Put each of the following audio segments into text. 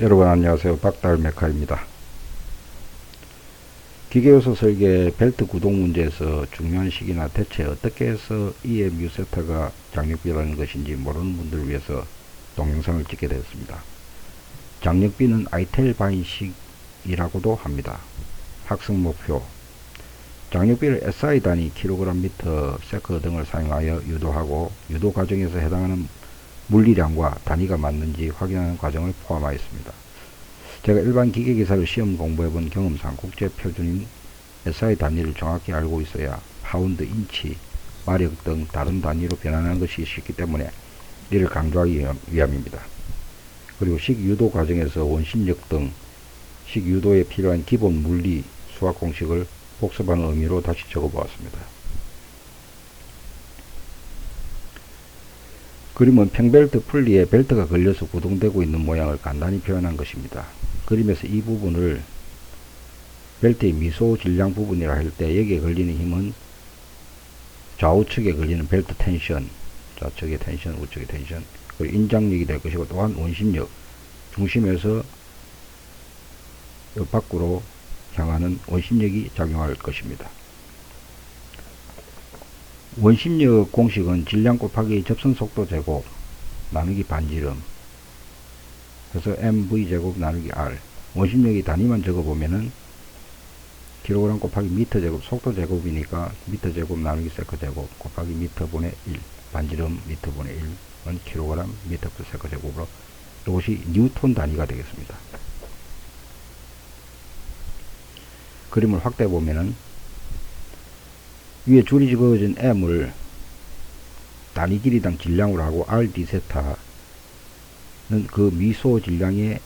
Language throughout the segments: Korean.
여러분 안녕하세요. 박달메카입니다. 기계요소 설계 벨트 구동 문제에서 중요한 시기나 대체 어떻게 해서 EMU 세타가 장력비라는 것인지 모르는 분들을 위해서 동영상을 찍게 되었습니다. 장력비는 아이텔 방식이라고도 합니다. 학습 목표: 장력비를 SI 단위 kg/m, 세크 등을 사용하여 유도하고 유도 과정에서 해당하는 물리량과 단위가 맞는지 확인하는 과정을 포함하였습니다. 제가 일반 기계기사를 시험 공부해본 경험상 국제표준인 SI 단위를 정확히 알고 있어야 파운드, 인치, 마력 등 다른 단위로 변환하는 것이 쉽기 때문에 이를 강조하기 위함입니다. 그리고 식유도 과정에서 원심력 등 식유도에 필요한 기본 물리 수학 공식을 복습하는 의미로 다시 적어보았습니다. 그림은 평벨트 풀리에 벨트가 걸려서 구동되고 있는 모양을 간단히 표현한 것입니다. 그림에서 이 부분을 벨트의 미소 질량 부분이라 할 때 여기에 걸리는 힘은 좌우측에 걸리는 벨트 텐션, 좌측의 텐션, 우측의 텐션, 그리고 인장력이 될 것이고, 또한 원심력, 중심에서 밖으로 향하는 원심력이 작용할 것입니다. 원심력 공식은 질량 곱하기 접선 속도 제곱 나누기 반지름, 그래서 mv제곱 나누기 r. 원심력이 단위만 적어보면은 kg 곱하기 미터 제곱, 속도 제곱이니까 미터 제곱 나누기 세크 제곱 곱하기 미터 분의 1, 반지름 미터 분의 1은 kg 미터 플 세크 제곱으로 이것이 뉴턴 단위가 되겠습니다. 그림을 확대해 보면은 위에 줄이 그어진 m을 단위 길이당 질량으로 하고 rd 세타는 그 미소 질량의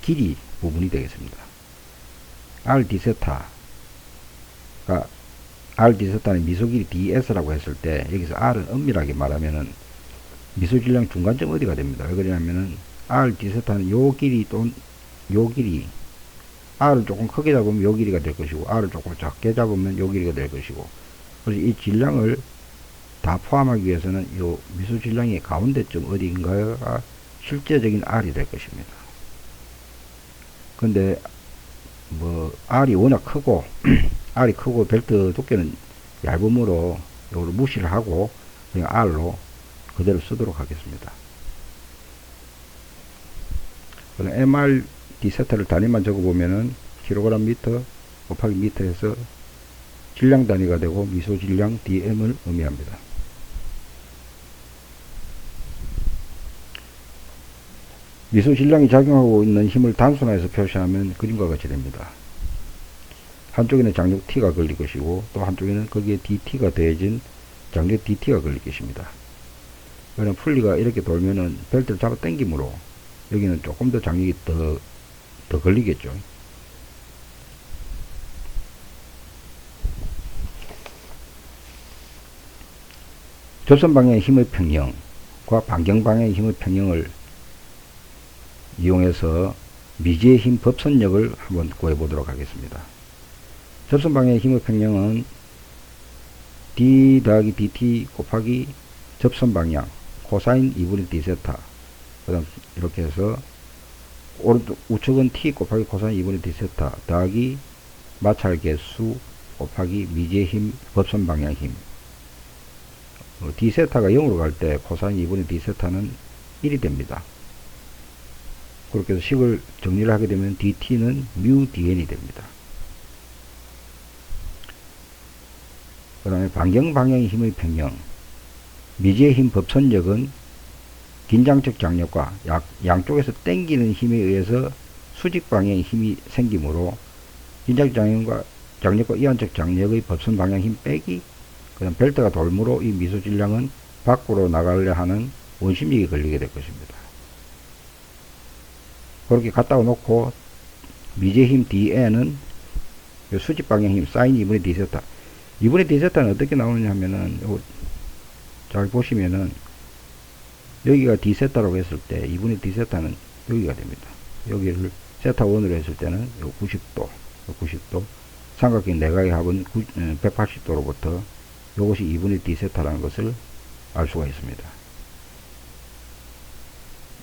길이 부분이 되겠습니다. rd 세타는 미소 길이 ds라고 했을 때 여기서 r은 엄밀하게 말하면은 미소 질량 중간점 어디가 됩니다. 왜 그러냐면은 rd 세타는 요 길이 또는 요 길이, r을 조금 크게 잡으면 요 길이가 될 것이고 r을 조금 작게 잡으면 요 길이가 될 것이고, 그래서 이 질량을 다 포함하기 위해서는 요 미소 질량의 가운데쯤 어디인가가 실제적인 r이 될 것입니다. 근데 r이 워낙 크고 r이 크고 벨트 두께는 얇음으로 이걸 무시를 하고 그냥 r로 그대로 쓰도록 하겠습니다. 그럼 mrd 세타를 단위만 적어보면은 kg 미터 곱하기 미터에서 질량 단위가 되고 미소 질량 dm을 의미합니다. 미소 질량이 작용하고 있는 힘을 단순화해서 표시하면 그림과 같이 됩니다. 한쪽에는 장력 T가 걸릴 것이고 또 한쪽에는 거기에 DT가 더해진 장력 DT가 걸릴 것입니다. 그럼 풀리가 이렇게 돌면은 벨트를 잡아 당김으로 여기는 조금 더 장력이 더 걸리겠죠. 접선 방향의 힘의 평형과 반경 방향의 힘의 평형을 이용해서 미지의 힘 법선력을 한번 구해보도록 하겠습니다. 접선 방향의 힘의 평형은 d 더하기 dt 곱하기 접선 방향 코사인 2분의 d 세타, 그 다음 이렇게 해서 오른쪽 우측은 t 곱하기 코사인 2분의 d 세타 더하기 마찰 개수 곱하기 미지의 힘 법선 방향 힘, d 세타가 0으로 갈 때 코사인 2분의 d 세타는 1이 됩니다. 그렇게 해서 식을 정리를 하게 되면 dt는 mu dn이 됩니다. 그 다음에 반경 방향의 힘의 평형, 미지의 힘 법선력은 긴장적 장력과 양쪽에서 당기는 힘에 의해서 수직 방향의 힘이 생기므로 긴장적 장력과 이완적 장력의 법선 방향 힘 빼기, 그 다음 벨트가 돌므로 이 미소 질량은 밖으로 나가려 하는 원심력이 걸리게 될 것입니다. 그렇게 갖다 놓고 미지의 힘 dn은 수직 방향 힘 사인 2분의 d 세타, 2분의 d 세타는 어떻게 나오느냐 하면은 잘 보시면은 여기가 d 세타라고 했을 때 2분의 d 세타는 여기가 됩니다. 여기를 세타 1으로 했을 때는 90도 삼각형 내각의 합은 180도로부터 이것이 2분의 d 세타라는 것을 알 수가 있습니다.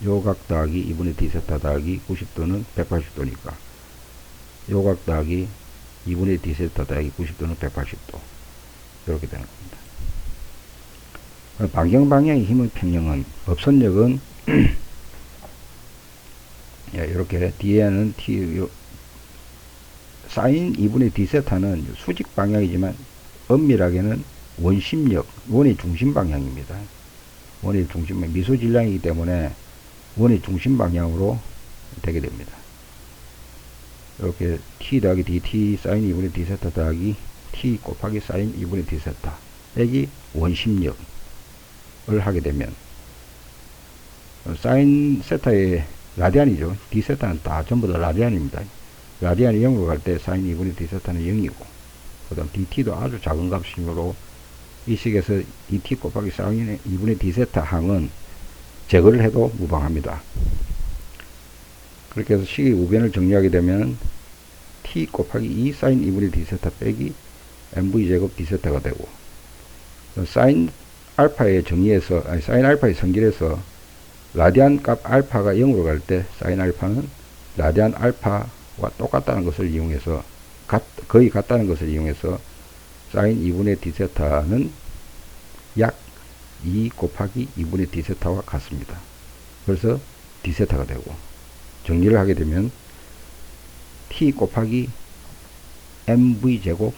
요각 더하기 2분의 d세타 더하기 90도는 180도니까 요각 더하기 2분의 d세타 더하기 90도는 180도 이렇게 되는 겁니다. 반경 방향의 힘의 평형은 법선력은 이렇게 뒤에는 사인 2분의 d세타는 수직 방향이지만 엄밀하게는 원심력, 원의 중심 방향입니다. 원의 중심, 미소 질량이기 때문에 원의 중심 방향으로 되게 됩니다. 이렇게 t 더하기 dt 사인 2분의 d세타 더하기 t 곱하기 사인 2분의 d세타 빼기 원심력을 하게 되면 사인 세타의 라디안이죠. d세타는 다 전부 다 라디안입니다. 라디안이 0으로 갈 때 사인 2분의 d세타는 0이고 그 다음 dt도 아주 작은 값이므로 이 식에서 dt 곱하기 사인 2분의 d세타 항은 제거를 해도 무방합니다. 그렇게 해서 식의 우변을 정리하게 되면 t 곱하기 2 사인 2분의 d세타 빼기 mv제곱 d세타가 되고 사인 알파의 정의에서 사인 알파의 성질에서 라디안 값 알파가 0으로 갈 때 사인 알파는 라디안 알파와 똑같다는 것을 이용해서 거의 같다는 것을 이용해서 사인 2분의 d세타는 약 2 곱하기 2분의 d세타와 같습니다. 그래서 d세타가 되고 정리를 하게 되면 t 곱하기 mv제곱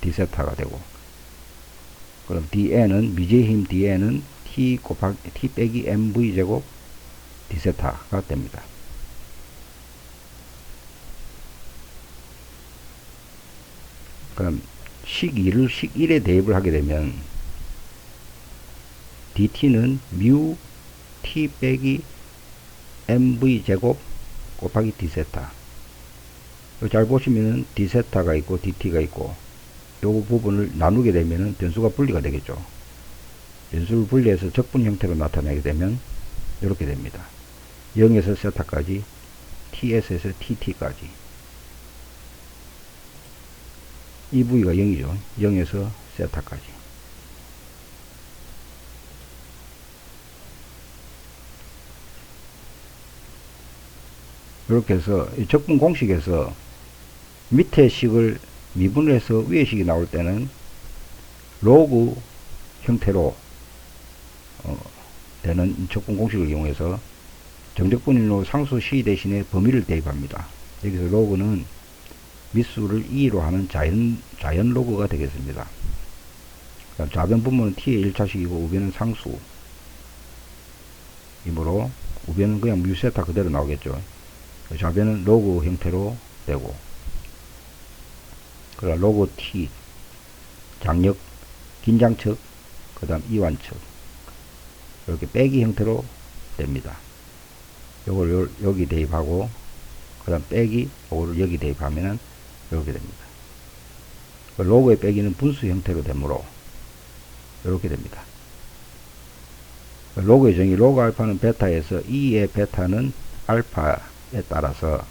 d세타가 되고 그럼 dn은 미지의 힘 dn은 t 곱하기 t 빼기 mv제곱 d세타가 됩니다. 그럼 식 2를 식 1에 대입을 하게 되면 dt는 mu t 빼기 mv제곱 곱하기 d세타. 잘 보시면은 d세타가 있고 dt가 있고 요 부분을 나누게 되면은 변수가 분리가 되겠죠. 변수를 분리해서 적분 형태로 나타내게 되면 이렇게 됩니다. 0에서 세타까지 ts에서 tt까지 이 부위가 0이죠. 0에서 세타까지. 이렇게 해서 이 적분 공식에서 밑에 식을 미분을 해서 위에 식이 나올 때는 로그 형태로 되는 적분 공식을 이용해서 정적분인으로 상수 c 대신에 범위를 대입합니다. 여기서 로그는 밑수를 2로 하는 자연 로그가 되겠습니다. 좌변 분모는 t의 1차식이고 우변은 상수 이므로 우변은 그냥 뮤세타 그대로 나오겠죠. 좌변은 로그 형태로 되고 그러나 로그 t 장력 긴장측 그 다음 이완측 이렇게 빼기 형태로 됩니다. 요걸 여기 대입하고 그 다음 빼기 요거를 여기 대입하면은 이렇게 됩니다. 로그의 빼기는 분수 형태로 되므로 이렇게 됩니다. 로그의 정의 로그 알파는 베타에서 2의 베타는 알파에 따라서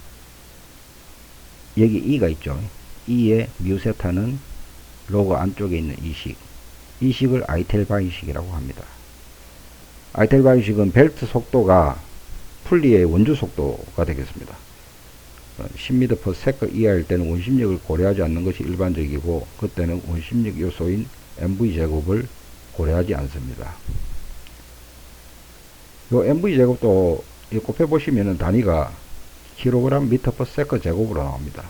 여기 2가 있죠. 2의 뮤세타는 로그 안쪽에 있는 이 식을 아이텔 방식이라고 합니다. 아이텔 방식은 벨트 속도가 풀리의 원주 속도가 되겠습니다. 10m/s 이하일 때는 원심력을 고려하지 않는 것이 일반적이고 그때는 원심력 요소인 mv제곱을 고려하지 않습니다. 요 mv제곱도 곱해 보시면은 단위가 kg/m/s 제곱으로 나옵니다.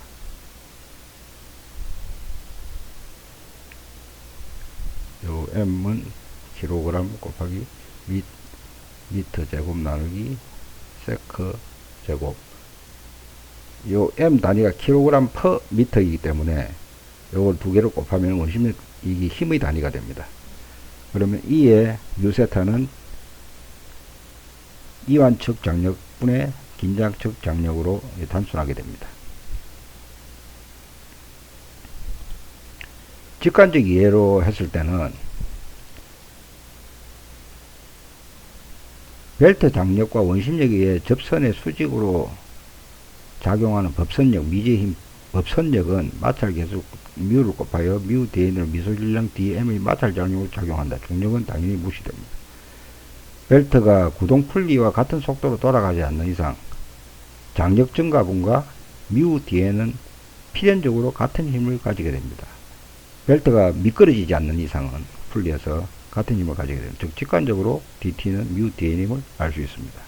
요 m은 kg 곱하기 미터 제곱 나누기 세크 제곱. 요 m 단위가 kg/m이기 때문에 요걸 두 개를 곱하면 원심력 이게 힘의 단위가 됩니다. 그러면 이의 유세타는 이완측 장력분의 긴장측 장력으로 단순하게 됩니다. 직관적 이해로 했을 때는 벨트 장력과 원심력에 의해 접선의 수직으로 작용하는 법선력, 미지의 힘 법선력은 마찰 계수 뮤를 곱하여 뮤 dn을 미소질량 dm의 마찰 작용으로 작용한다. 중력은 당연히 무시됩니다. 벨트가 구동 풀리와 같은 속도로 돌아가지 않는 이상 장력 증가분과 뮤 뒤에는 필연적으로 같은 힘을 가지게 됩니다. 벨트가 미끄러지지 않는 이상은 풀리에서 같은 힘을 가지게 됩니다. 즉 직관적으로 DT는 뮤 뒤의 힘을 알 수 있습니다.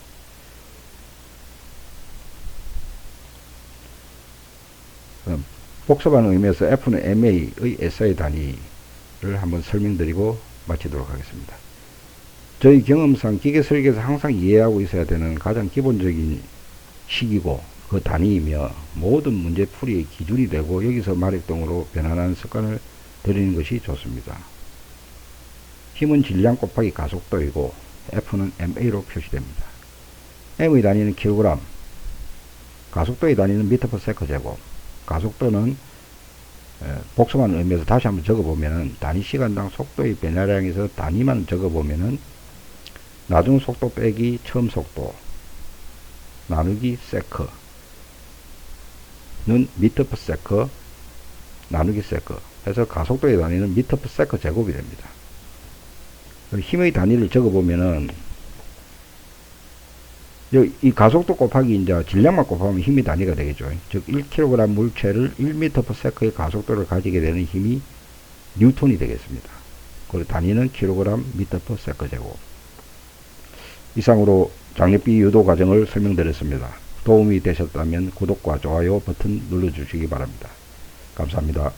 복잡한 의미에서 F는 MA의 SI 단위를 한번 설명드리고 마치도록 하겠습니다. 저희 경험상 기계 설계에서 항상 이해하고 있어야 되는 가장 기본적인 식이고 그 단위이며 모든 문제 풀이의 기준이 되고 여기서 마력동으로 변환하는 습관을 들이는 것이 좋습니다. 힘은 질량 곱하기 가속도이고 F는 MA로 표시됩니다. M의 단위는 kg, 가속도의 단위는 m/s 제곱, 가속도는 복잡한 의미에서 다시 한번 적어보면은 단위 시간당 속도의 변화량에서 단위만 적어보면은 나중 속도 빼기 처음 속도 나누기 세크는 m/s 나누기 세크 해서 가속도의 단위는 m/s 제곱이 됩니다. 힘의 단위를 적어보면은 이 가속도 곱하기 이제 질량만 곱하면 힘의 단위가 되겠죠. 즉 1kg 물체를 1m/s의 가속도를 가지게 되는 힘이 뉴턴이 되겠습니다. 그 단위는 kg/m/s 제곱. 이상으로 장력비 유도 과정을 설명드렸습니다. 도움이 되셨다면 구독과 좋아요 버튼 눌러주시기 바랍니다. 감사합니다.